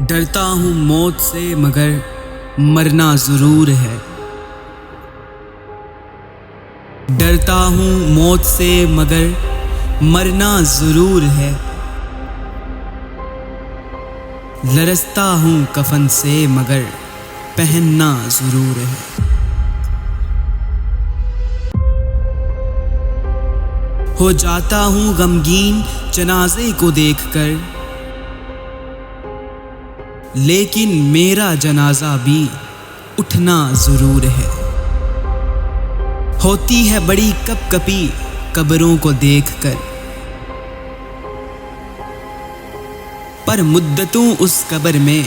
डरता हूँ मौत से मगर मरना ज़रूर है। डरता हूँ मौत से मगर मरना ज़रूर है। लरसता हूँ कफन से मगर पहनना ज़रूर है। हो जाता हूँ गमगीन जनाजे को देखकर, लेकिन मेरा जनाजा भी उठना ज़रूर है। होती है बड़ी कपकपी कब्रों को देखकर, पर मुद्दतों उस कब्र में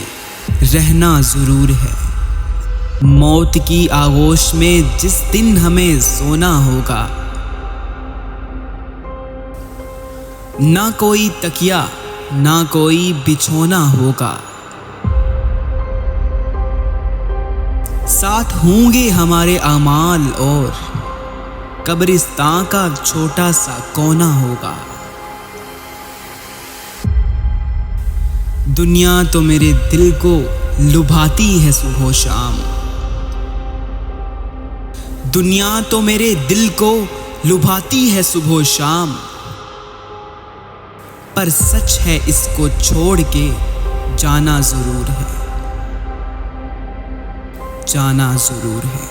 रहना ज़रूर है। मौत की आगोश में जिस दिन हमें सोना होगा, ना कोई तकिया ना कोई बिछोना होगा। साथ होंगे हमारे आमाल और कब्रिस्तान का छोटा सा कोना होगा। दुनिया तो मेरे दिल को लुभाती है सुबह शाम। दुनिया तो मेरे दिल को लुभाती है सुबह शाम, पर सच है इसको छोड़ के जाना ज़रूर है। जाना ज़रूर है।